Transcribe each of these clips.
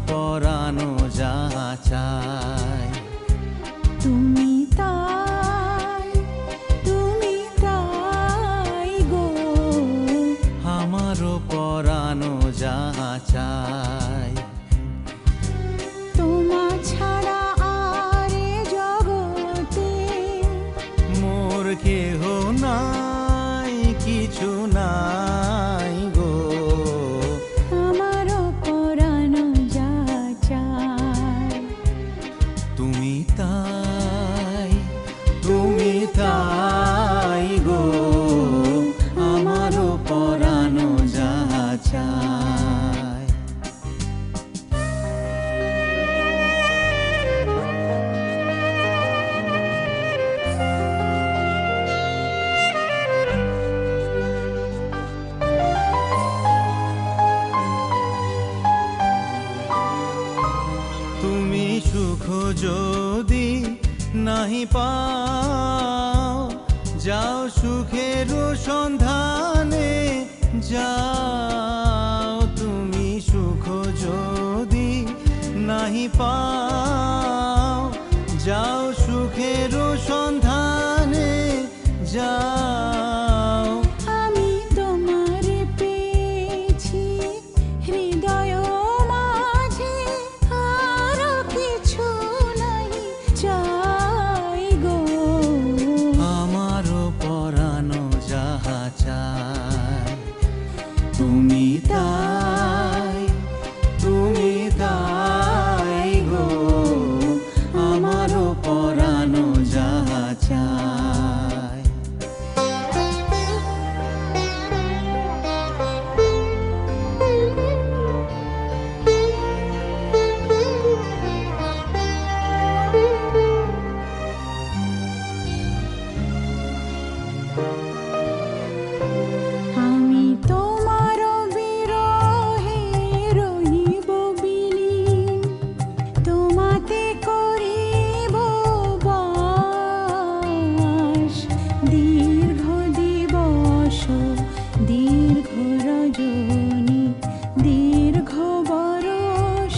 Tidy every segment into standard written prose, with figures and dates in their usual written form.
পরানো যাহা চায়। তুমি তাই গো, আমারও পরানো যাহা চায়। তোমা ছাড়া আর এ জগতে মোর কেহ নাই, কিছু নাই গো। আমারও পরানো যা চায়। তুমি তাই গো, আমারও পরানো যাহা চায়। তুমি সুখ যদি নাহি পাও, যাও সুখের সন্ধানে যাও। তুমি সুখ যদি নাহি পাও, যাও সুখের সন্ধানে যাও। আমি তোমারে পেয়েছি হৃদয় মাঝে, আর কিছু নাই চাই গো। আমারও পরানো যাহা চায়। তুমি তাই গো, আমারও পরানো যাহা চায়। আমি তোমার বিরহে রহিব বিলীন, তোমাতে করিব বাস। দীর্ঘ দিবস দীর্ঘ রজনী, দীর্ঘ বরষ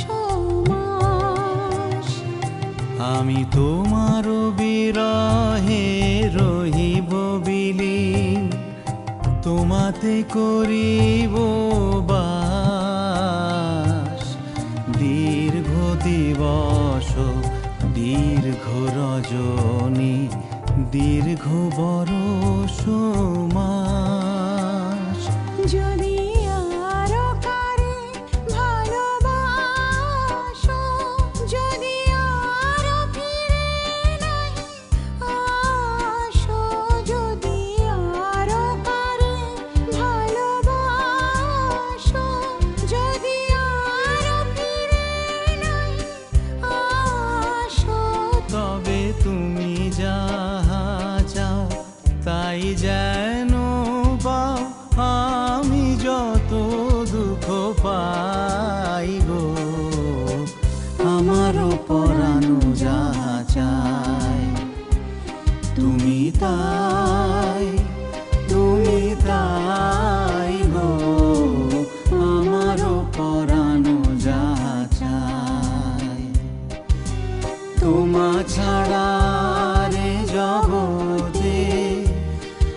মাস। আমি তোমার বিরহে রহিব বিলীন, তোমাতে করিব বাস। দীর্ঘ দিবস দীর্ঘ রজনী, দীর্ঘ বরষ মাস। যদি আরো কারে ভালোবাসো, যদি আরো ফিরে নাহি আসো, যদি আরো কারে ভালোবাসো, যদি আরো ফিরে নাহি আসো, তবে তুমি যাহা চাও তাই যেন পাও। আমি যত দুঃখ পাই গো, আমারও পরানো যাহা চায়। তুমি তাই গো, আমারও পরানো যাহা চায়। তোমা ছাড়া রে জগতে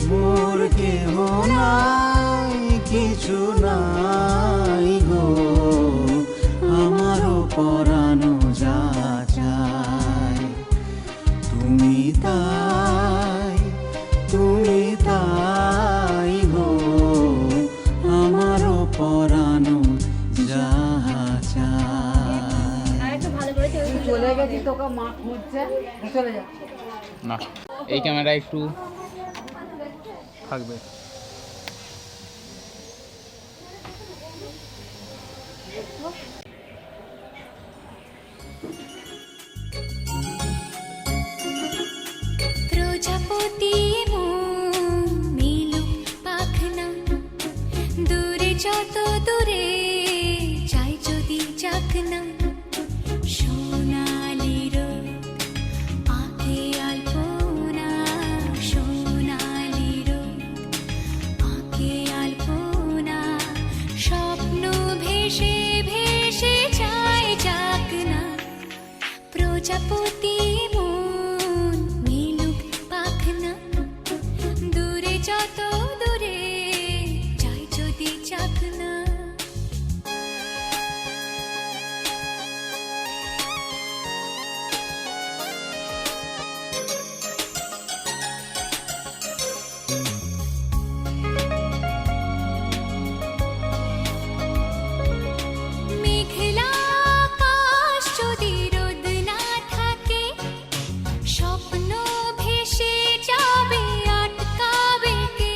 মোর কেহ নাই, কিছু নাই গো। আমারও পরানো যাহা চায়। তুমি তাই গো, আমারও পরানো যাহা চায়। চলে গেছি, তোকে মা খুঁজছে, চলে যা। না, এই ক্যামেরা একটু থাকবে। প্রজাপতি মেলুক পাখনা, দূরে যত দূরে যাই যদি যাক না। সোনালি রোদ আঁকে আলপনা, সোনালি রোদ আঁকে আলপনা। স্বপ্ন ভেসে ভেসে যায় প্রজাপতি মন মিলুক পাখনা দূরে যত দূরে যাই যদি চাকনা মেঘলা আকাশ যদি রোদ না থাকে স্বপ্ন ভেসে যাবে আটকাবে কে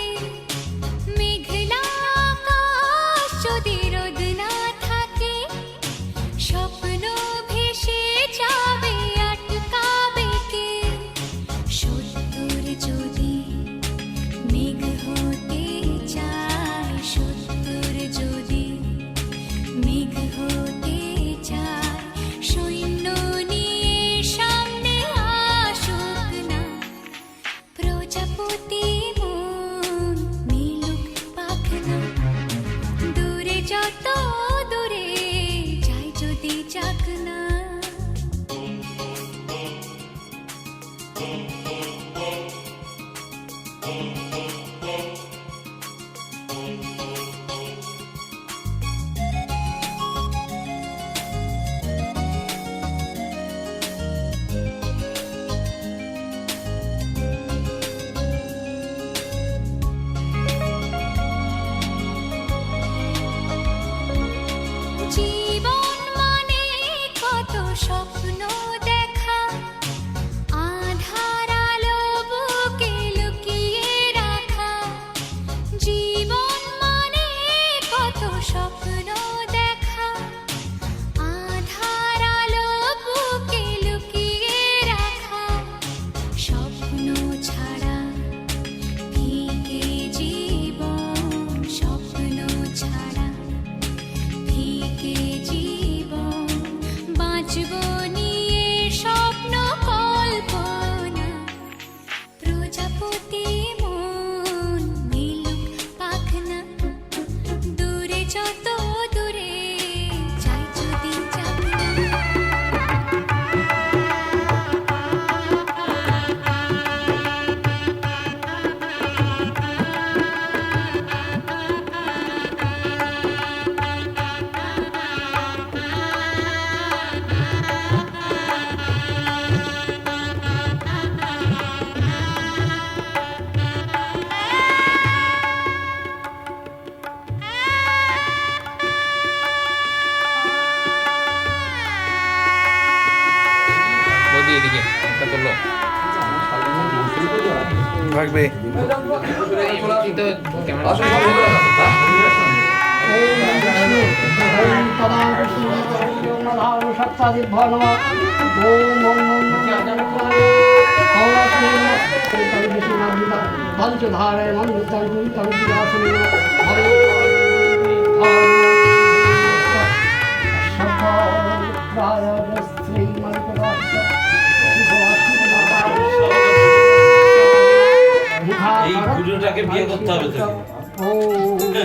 মেঘলা আকাশ যদি রোদ না থাকে স্বপ্ন ভেসে যাবে আটকাবে কে সত্তর যদি মেঘ হতে চায় সত্তর যদি মেঘ হতে চায় সৈন্য নিয়ে সামনে আসুক না প্রজাপতি মন মিলুক পাখনা দূরে যত দূরে যাই যদি চাকনা জীবন মানে কত স্বপ্ন দেখা আধার আলো বুকে লুকিয়ে রাখা জীবন মানে কত স্বপ্ন দেখা আধার আলো বুকে লুকিয়ে রাখা স্বপ্ন ছাড়া ফিকে জীবন স্বপ্ন ছাড়া ফিকে জীবন বাঁচব নিয়ে স্বপ্ন কল্পনা প্রজাপতি মন মিলুক পাখনা দূরে যত দূরে যাই যদি চাকনা বৌদি এদিকে একটা করলো থাকবে তো ক্যামেরা এই ভিডিওটাকে বিয়ে করতে হবে তোকে।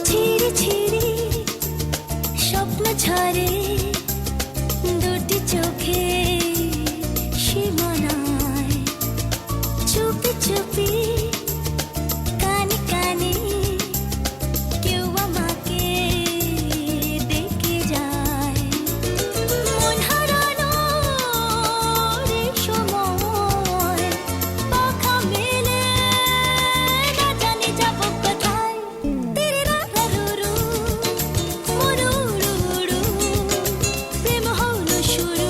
ছিড়ি ছিড়ি স্বপ্ন ঝরে দুটি চোখে সীমানায় চুপি চুপি কানে কানে কেউ আমাকে ডেকে যায় মন হারানোর এই সময় পাখা মেলে না জানি যাব কোথায় তিরিরারুরু মুরুরুরু প্রেম হলো শুরু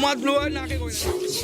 মাছগুলো হয় নাকে করে না।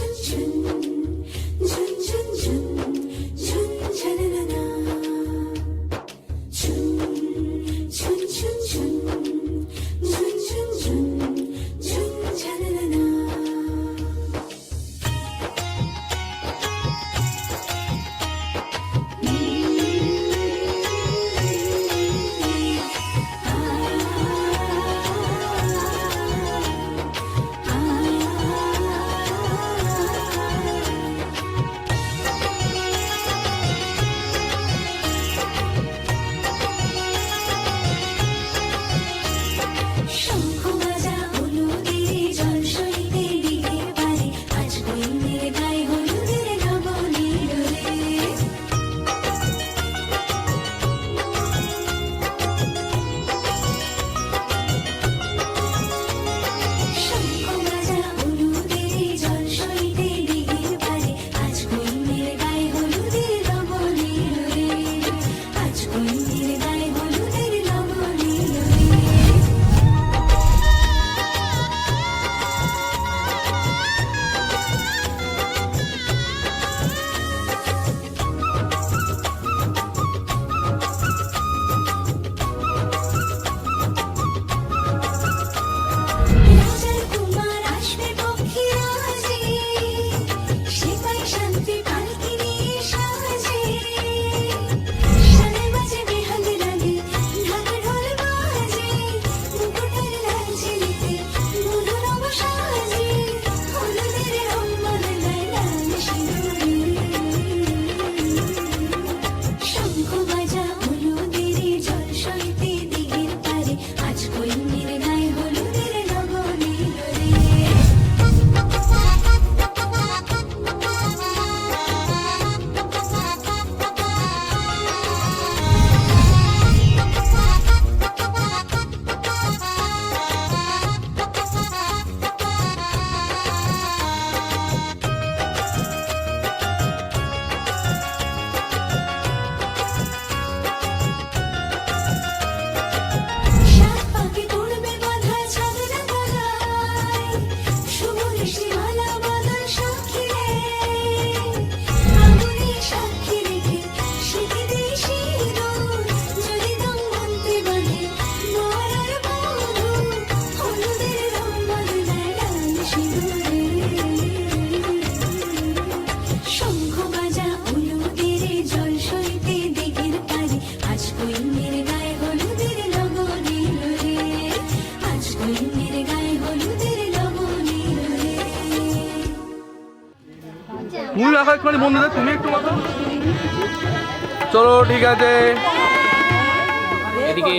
তুমি রাখো একটুখানি বন্ধুদের, তুমি একটু মাথা। চলো ঠিক আছে। এদিকে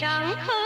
শঙ্খ